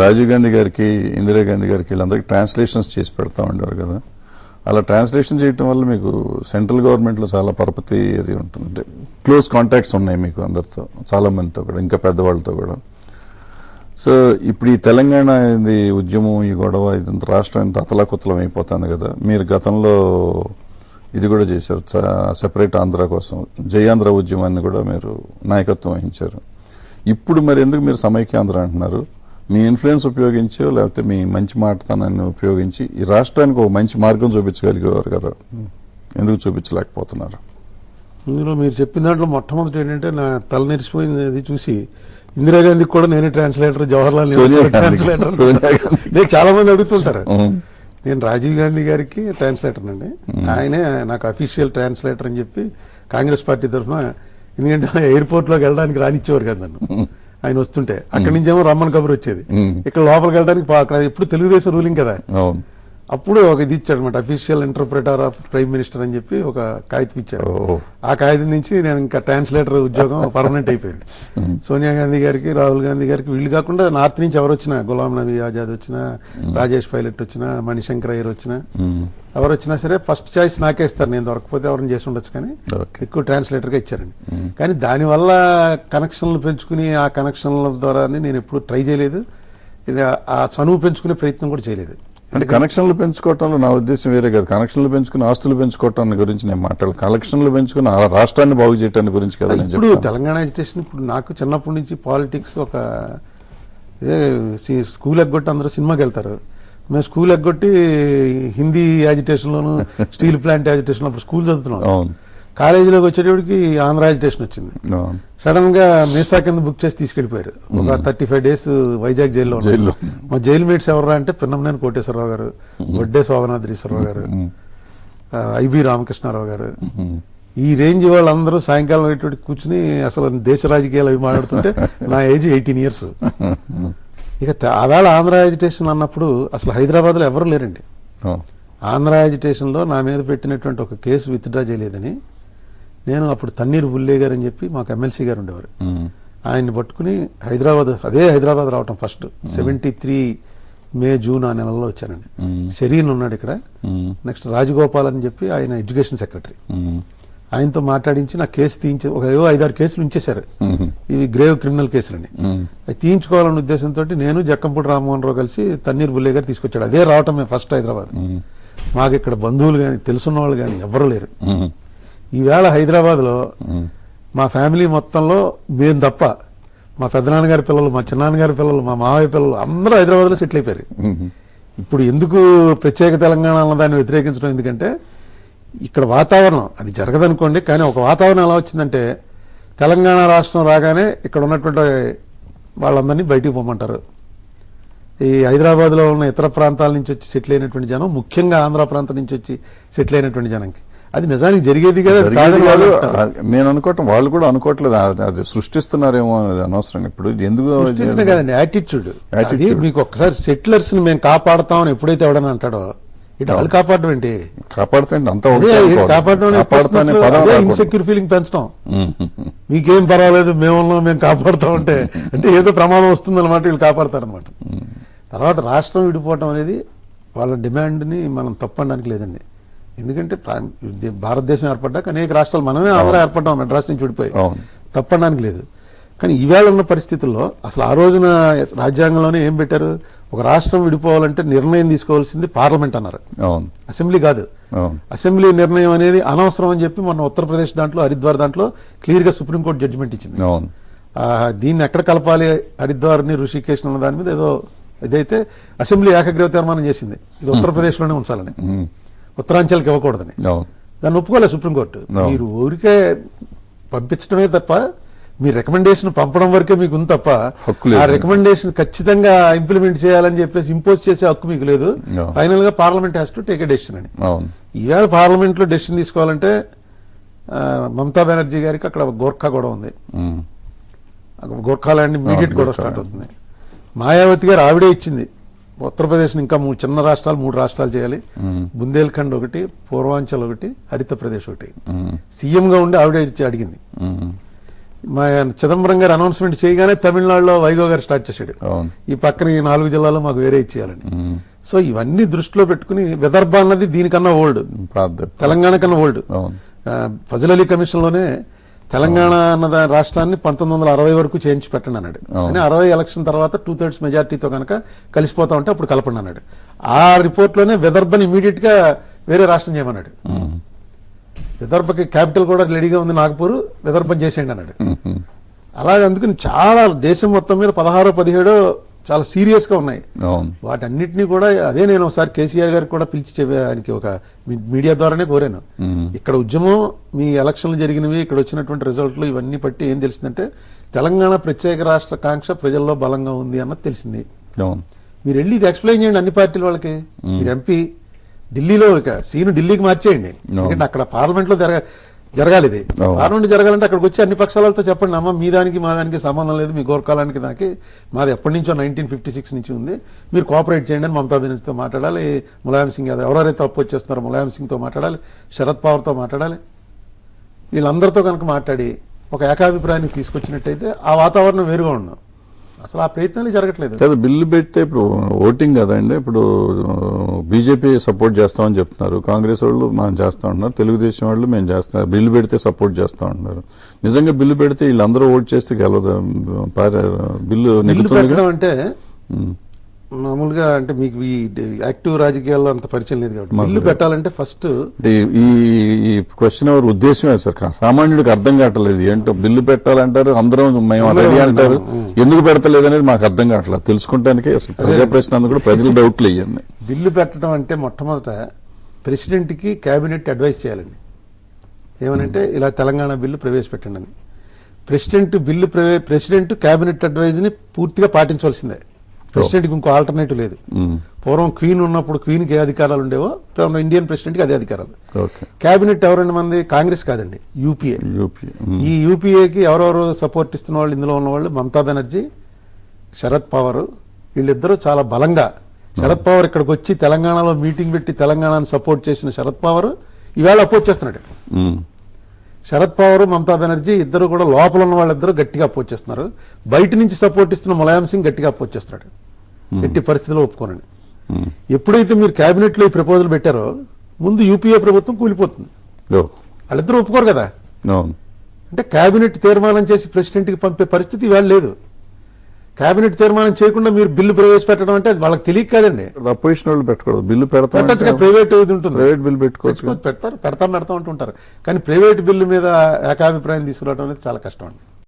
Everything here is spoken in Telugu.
రాజీవ్ గాంధీ గారికి, ఇందిరాగాంధీ గారికి వీళ్ళందరికీ ట్రాన్స్లేషన్స్ చేసి పెడతా ఉండేవారు కదా. అలా ట్రాన్స్లేషన్ చేయటం వల్ల మీకు సెంట్రల్ గవర్నమెంట్ లో చాలా పరపతి అది ఉంటుంది. అంటే క్లోజ్ కాంటాక్ట్స్ ఉన్నాయి మీకు అందరితో, చాలా మందితో కూడా, ఇంకా పెద్దవాళ్ళతో కూడా. సో ఇప్పుడు ఈ తెలంగాణ ఉద్యమం, ఈ గొడవ, ఇదంతా రాష్ట్రం ఇంత అతలాకుతలం అయిపోతుంది కదా. మీరు గతంలో ఇది కూడా చేశారు, సెపరేట్ ఆంధ్ర కోసం జయాంధ్ర ఉద్యమాన్ని కూడా మీరు నాయకత్వం వహించారు. ఇప్పుడు మరి ఎందుకు మీరు సమైక్యాంధ్ర అంటున్నారు? మీ ఇన్ఫ్లుయెన్స్ ఉపయోగించో లేకపోతే మీ మంచి మాటతనాన్ని ఉపయోగించి ఈ రాష్ట్రానికి ఒక మంచి మార్గం చూపించగలిగేవారు కదా, ఎందుకు చూపించలేకపోతున్నారు? ఇందులో మీరు చెప్పిన దాంట్లో మొట్టమొదటి ఏంటంటే, నా తల నెరిసిపోయింది అది చూసి, ఇందిరాగాంధీకి కూడా నేనే ట్రాన్స్లేటర్, జవహర్లాల్ నెహ్రూ ట్రాన్స్లేటర్. నేను చాలా మంది అడుగుతుంటారు. నేను రాజీవ్ గాంధీ గారికి ట్రాన్స్లేటర్ అండి, ఆయనే నాకు అఫీషియల్ ట్రాన్స్లేటర్ అని చెప్పి కాంగ్రెస్ పార్టీ తరఫున. ఎందుకంటే ఎయిర్పోర్ట్ లోకి వెళ్ళడానికి రానిచ్చేవారు కదా నన్ను, ఆయన వస్తుంటే. అక్కడి నుంచేమో రమ్మన్ కబుర్ వచ్చేది, ఇక్కడ లోపలికి వెళ్ళడానికి అక్కడ ఎప్పుడు తెలుగుదేశం రూలింగ్ కదా. అప్పుడు ఒక ఇది ఇచ్చాడు అనమాట, official interpreter of prime minister అని చెప్పి ఒక కాగితం ఇచ్చారు. ఆ కాగితం నుంచి నేను ఇంకా ట్రాన్స్లేటర్ ఉద్యోగం పర్మనెంట్ అయిపోయింది. సోనియా గాంధీ గారికి, రాహుల్ గాంధీ గారికి, వీళ్ళు కాకుండా నార్త్ నుంచి ఎవరు వచ్చినా, గులాం నబీ ఆజాద్ వచ్చినా, రాజేష్ పైలట్ వచ్చినా, మణిశంకర్ అయ్యర్ వచ్చినా, ఎవరు వచ్చినా సరే ఫస్ట్ చాయిస్ నాకే ఇస్తారు. నేను దొరకపోతే ఎవరిని చేసి ఉండొచ్చు, కానీ ఎక్కువ ట్రాన్స్లేటర్ గా ఇచ్చారండి. కానీ దానివల్ల కనెక్షన్లు పెంచుకుని, ఆ కనెక్షన్ల ద్వారా నేను ఎప్పుడు ట్రై చేయలేదు, ఆ చనువు పెంచుకునే ప్రయత్నం కూడా చేయలేదు. అంటే కనెక్షన్లు పెంచుకోవటంలో నా ఉద్దేశం వేరే కాదు. కనెక్షన్లు పెంచుకుని ఆస్తులు పెంచుకోవటాన్ని గురించి నేను మాట్లాడాలి. కనెక్షన్లు పెంచుకుని ఆ రాష్ట్రాన్ని బాగు చేయడానికి గురించి కదా. ఇప్పుడు తెలంగాణ ఎడ్యుకేషన్, ఇప్పుడు నాకు చిన్నప్పటి నుంచి పాలిటిక్స్ ఒక స్కూల్ ఎగ్గొట్టి అందరూ సినిమాకి వెళ్తారు. మేము స్కూల్ ఎగ్గొట్టి హిందీ యాజిటేషన్ లోను, స్టీల్ ప్లాంట్ యాజిటేషన్ లో స్కూల్ చదువుతున్నాం. కాలేజీలోకి వచ్చేటప్పటికి ఆంధ్ర యాజిటేషన్ వచ్చింది. సడన్ గా మీసా కింద బుక్ చేసి తీసుకెళ్లిపోయారు. ఒక 35 days వైజాగ్ జైల్లో. మా జైలు మేట్స్ ఎవరా అంటే పిన్నమనేని కోటేశ్వరరావు గారు, వడ్డే శోభనాద్రీశ్వరరావు గారు, ఐబి రామకృష్ణారావు గారు, ఈ రేంజ్ వాళ్ళందరూ సాయంకాలం అయ్యేటోటి కూర్చుని అసలు దేశ రాజకీయాలు అవి మాట్లాడుతుంటే నా ఏజ్ 18 years. ఇక ఆవేళ ఆంధ్ర యాజిటేషన్ అన్నప్పుడు అసలు హైదరాబాద్ లో ఎవరు లేరండి. ఆంధ్ర యాజిటేషన్ లో నా మీద పెట్టినటువంటి ఒక కేసు విత్డ్రా చేయలేదని నేను అప్పుడు తన్నీరు బుల్లే గారు అని చెప్పి మాకు ఎమ్మెల్సీ గారు ఉండేవారు, ఆయన్ని పట్టుకుని హైదరాబాద్ రావటం ఫస్ట్ 73 May June ఆ నెలలో వచ్చానండి. షరీన్ ఉన్నాడు ఇక్కడ, నెక్స్ట్ రాజగోపాల్ అని చెప్పి ఆయన ఎడ్యుకేషన్ సెక్రటరీ, ఆయనతో మాట్లాడించి నా కేసు తీయించి ఒక 5-6 కేసులు ఉంచేశారు. ఇవి గ్రేవ్ క్రిమినల్ కేసులని. అవి తీయించుకోవాలన్న ఉద్దేశంతో నేను జక్కంపూడి రామ్మోహన్ రావు కలిసి తన్నీర్ బుల్లే గారు తీసుకొచ్చాడు. అదే రావటం మేము ఫస్ట్ హైదరాబాద్. మాకు ఇక్కడ బంధువులు కానీ తెలుసున్న వాళ్ళు కానీ ఎవరు లేరు. ఈవేళ హైదరాబాద్ లో మా ఫ్యామిలీ మొత్తంలో మేము తప్ప, మా పెద్దనాన్నగారి పిల్లలు, మా చిన్నాన్నగారి పిల్లలు, మా మావయ్య పిల్లలు అందరూ హైదరాబాద్ లో సెటిల్ అయిపోయారు. ఇప్పుడు ఎందుకు ప్రత్యేక తెలంగాణ అన్నదాన్ని వ్యతిరేకించడం ఎందుకంటే, ఇక్కడ వాతావరణం అది జరగదనుకోండి, కానీ ఒక వాతావరణం ఎలా వచ్చిందంటే, తెలంగాణ రాష్ట్రం రాగానే ఇక్కడ ఉన్నటువంటి వాళ్ళందరినీ బయటికి పోమంటారు. ఈ హైదరాబాద్ లో ఉన్న ఇతర ప్రాంతాల నుంచి వచ్చి సెటిల్ అయినటువంటి జనం, ముఖ్యంగా ఆంధ్ర ప్రాంతం నుంచి వచ్చి సెటిల్ అయినటువంటి జనంకి అది నిజానికి జరిగేది కదా. నేను అనుకోవటం వాళ్ళు కూడా అనుకోవట్లేదు, అది సృష్టిస్తున్నారేమో అనేది అనవసరంగా. ఇప్పుడు ఎందుకు కదండి, యాటిట్యూడ్. మీకు ఒక్కసారి సెటిలర్స్ ని మేము కాపాడతామని ఎప్పుడైతే ఎవడని అంటాడో, ఇటు వాళ్ళు కాపాడడం ఏంటి? కాపాడుతాండి అంతా కాపాడడం ఇన్సెక్యూర్ ఫీలింగ్ పెంచడం. మీకేం పర్వాలేదు, మేము కాపాడుతాం అంటే ఏదో ప్రమాదం వస్తుందన్నమాట, వీళ్ళు కాపాడతారనమాట. తర్వాత రాష్ట్రం విడిపోవటం అనేది వాళ్ళ డిమాండ్ ని మనం తప్పడానికి లేదండి. ఎందుకంటే భారతదేశం ఏర్పడ్డాక అనేక రాష్ట్రాలు, మనమే ఆంధ్ర ఏర్పడ్డాం, మెడ్రాస్ నుంచి విడిపోయి, తప్పడానికి లేదు. కానీ ఈవేళ ఉన్న పరిస్థితుల్లో అసలు ఆ రోజున రాజ్యాంగంలోనే ఏం పెట్టారు, ఒక రాష్ట్రం విడిపోవాలంటే నిర్ణయం తీసుకోవాల్సింది పార్లమెంట్ అన్నారు, అసెంబ్లీ కాదు. అసెంబ్లీ నిర్ణయం అనేది అనవసరం అని చెప్పి మొన్న ఉత్తరప్రదేశ్ దాంట్లో, హరిద్వార్ దాంట్లో క్లియర్ గా సుప్రీంకోర్టు జడ్జిమెంట్ ఇచ్చింది. దీన్ని ఎక్కడ కలపాలి, హరిద్వార్ ని ఋషికేశ్ అన్న దాని మీద ఏదో ఇదైతే అసెంబ్లీ ఏకగ్రీవ తీర్మానం చేసింది, ఇది ఉత్తరప్రదేశ్ లోనే ఉంచాలని, ఉత్తరాంచల్కి ఇవ్వకూడదని. దాన్ని ఒప్పుకోలేదు సుప్రీంకోర్టు. మీరు ఊరికే పంపించడమే తప్ప, మీ రికమెండేషన్ పంపడం వరకే మీకు ఉంది తప్ప, ఆ రికమెండేషన్ ఖచ్చితంగా ఇంప్లిమెంట్ చేయాలని చెప్పేసి ఇంపోజ్ చేసే హక్కు మీకు లేదు. ఫైనల్ గా parliament has to take a decision అని. ఈవేళ పార్లమెంట్ లో డెసిషన్ తీసుకోవాలంటే మమతా బెనర్జీ గారికి అక్కడ గోర్ఖా గొడవ ఉంది, గోర్ఖా ల్యాండ్ ఇమీడియట్ గొడవ స్టార్ట్ అవుతుంది. మాయావతి గారు ఆవిడే ఇచ్చింది, ఉత్తరప్రదేశ్ ఇంకా 3 రాష్ట్రాలు 3 రాష్ట్రాలు చేయాలి, బుందేల్ఖండ్ ఒకటి, పూర్వాంచల్ ఒకటి, హరిత ప్రదేశ్ ఒకటి. సీఎం గా ఉండి ఆవిడే ఇచ్చి అడిగింది. మా చిదంబరం గారు అనౌన్స్మెంట్ చేయగానే తమిళనాడులో వైగో గారు స్టార్ట్ చేశాడు. ఈ పక్కన ఈ 4 జిల్లాలో మాకు వేరే ఇచ్చేయాలని. సో ఇవన్నీ దృష్టిలో పెట్టుకుని విదర్భ అన్నది దీనికన్నా ఓల్డ్, తెలంగాణ కన్నా ఓల్డ్. ఫజల్ అలీ కమిషన్ లోనే తెలంగాణ అన్న రాష్ట్రాన్ని 1960 వరకు చేయించి పెట్టండి అన్నాడు. కానీ 60 ఎలక్షన్ తర్వాత 2/3 మెజార్టీతో కనుక కలిసిపోతా ఉంటే అప్పుడు కలపండి అన్నాడు. ఆ రిపోర్ట్ లోనే విదర్భని ఇమీడియట్ గా వేరే రాష్ట్రం చేయమన్నాడు. విదర్భకి క్యాపిటల్ కూడా రెడీగా ఉంది నాగపూర్, విదర్భం చేసేయండి అన్నాడు. అలాగే అందుకని చాలా దేశం మొత్తం మీద 16, 17 చాలా సీరియస్ గా ఉన్నాయి. వాటన్నిటినీ కూడా అదే నేను ఒకసారి కేసీఆర్ గారికి కూడా పిలిచి ఆయనకి ఒక మీడియా ద్వారానే కోరాను. ఇక్కడ ఉద్యమం, మీ ఎలక్షన్లు జరిగినవి, ఇక్కడ వచ్చినటువంటి రిజల్ట్లు ఇవన్నీ బట్టి ఏం తెలిసిందంటే తెలంగాణ ప్రత్యేక రాష్ట్ర కాంక్ష ప్రజల్లో బలంగా ఉంది అన్నది తెలిసింది. మీరు వెళ్ళి ఇది ఎక్స్ప్లెయిన్ చేయండి అన్ని పార్టీల వాళ్ళకి. మీరు ఎంపీ ఢిల్లీలో సీను ఢిల్లీకి మార్చేయండి, ఎందుకంటే అక్కడ పార్లమెంట్ లో జరగాలి. ఇది పార్లమెంట్ జరగాలంటే అక్కడికి వచ్చి అన్ని పక్షాలతో చెప్పండి, అమ్మ మీ దానికి మా దానికి సంబంధం లేదు, మీ గోర్ఖాలానికి దానికి మాది ఎప్పటి నుంచో 1956 నుంచి ఉంది, మీరు కోఆపరేట్ చేయండి అని మమతా బెనర్జీతో మాట్లాడాలి, ములాయం సింగ్ యాదవ్ ఎవరైతే తప్పు వచ్చేస్తున్నారో ములాయం సింగ్తో మాట్లాడాలి, శరద్ పవార్తో మాట్లాడాలి. వీళ్ళందరితో కనుక మాట్లాడి ఒక ఏకాభిప్రాయానికి తీసుకొచ్చినట్టయితే ఆ వాతావరణం వేరుగా ఉండదు. అసలు ఆ ప్రయత్నాలు జరగట్లేదు కదా. బిల్లు పెడితే ఇప్పుడు ఓటింగ్ కదండి, ఇప్పుడు బీజేపీ సపోర్ట్ చేస్తామని చెప్తున్నారు, కాంగ్రెస్ వాళ్ళు మనం చేస్తా ఉంటున్నారు, తెలుగుదేశం వాళ్ళు మేము చేస్తాం, బిల్లు పెడితే సపోర్ట్ చేస్తా ఉంటున్నారు. నిజంగా బిల్లు పెడితే వీళ్ళందరూ ఓట్ చేస్తే గెలవదు, బిల్లు నెగ్గుతుంది అంటే మామూలుగా. అంటే మీకు ఈ యాక్టివ్ రాజకీయాల్లో అంత పరిచయం లేదు కాబట్టి బిల్లు పెట్టాలంటే ఫస్ట్ ఈ క్వశ్చన్ ఎవరి ఉద్దేశమే సార్, సామాన్యుడికి అర్థం కావట్లేదు. ఏంటో బిల్లు పెట్టాలంటారు, అందరం మేము రెడీ అంటారు, ఎందుకు పెడతలేదు అనేది మాకు అర్థం కావట్లేదు. తెలుసుకుంటానికి అసలు ప్రజా ప్రశ్న కూడా ప్రజలు డౌట్లు ఇవ్వండి. బిల్లు పెట్టడం అంటే మొట్టమొదట ప్రెసిడెంట్ కి కేబినెట్ అడ్వైస్ చేయాలండి. ఏమనంటే ఇలా తెలంగాణ బిల్లు ప్రవేశపెట్టండి అని. ప్రెసిడెంట్ కేబినెట్ అడ్వైజ్ ని పూర్తిగా పాటించవలసిందే. ప్రెసిడెంట్కి ఇంకో ఆల్టర్నేటివ్ లేదు. పూర్వం క్వీన్ ఉన్నప్పుడు క్వీన్కి ఏ అధికారాలు ఉండేవో ఇండియన్ ప్రెసిడెంట్కి అదే అధికారాలు. కేబినెట్ ఎవరండి మంది? కాంగ్రెస్ కాదండి, యూపీఏ. ఈ యూపీఏకి ఎవరెవరు సపోర్ట్ ఇస్తున్న వాళ్ళు ఇందులో ఉన్నవాళ్ళు మమతా బెనర్జీ, శరద్ పవార్, వీళ్ళిద్దరూ చాలా బలంగా. శరద్ పవార్ ఇక్కడికి వచ్చి తెలంగాణలో మీటింగ్ పెట్టి తెలంగాణను సపోర్ట్ చేసిన శరద్ పవార్ ఈవేళ అపోజ్ చేస్తున్నాడు. శరద్ పవార్, మమతా బెనర్జీ ఇద్దరు కూడా లోపల ఉన్న వాళ్ళిద్దరూ గట్టిగా అపోజ్ చేస్తున్నారు. బయట నుంచి సపోర్ట్ ఇస్తున్న ములాయం సింగ్ గట్టిగా అపోజ్ చేస్తున్నాడు. ఎట్టి పరిస్థితిలో ఒప్పుకోనండి. ఎప్పుడైతే మీరు కేబినెట్ లో ఈ ప్రపోజల్ పెట్టారో ముందు యూపీఏ ప్రభుత్వం కూలిపోతుంది. వాళ్ళిద్దరూ ఒప్పుకోరు కదా. అంటే కేబినెట్ తీర్మానం చేసి ప్రెసిడెంట్ కి పంపే పరిస్థితి ఇవాళ లేదు. కేబినెట్ తీర్మానం చేయకుండా మీరు బిల్లు ప్రవేశపెట్టడం అంటే అది వాళ్ళకి తెలియక కాదండి. అపోజిషన్ వాళ్ళు పెట్టకూడదు, బిల్లు పెడతారు, ప్రైవేట్ ఇది ఉంటుంది, ప్రైవేట్ బిల్లు పెడతారు, పెడతాం అంటుంటారు. కానీ ప్రైవేట్ బిల్లు మీద ఏకాభిప్రాయం తీసుకురావడం అనేది చాలా కష్టం అండి.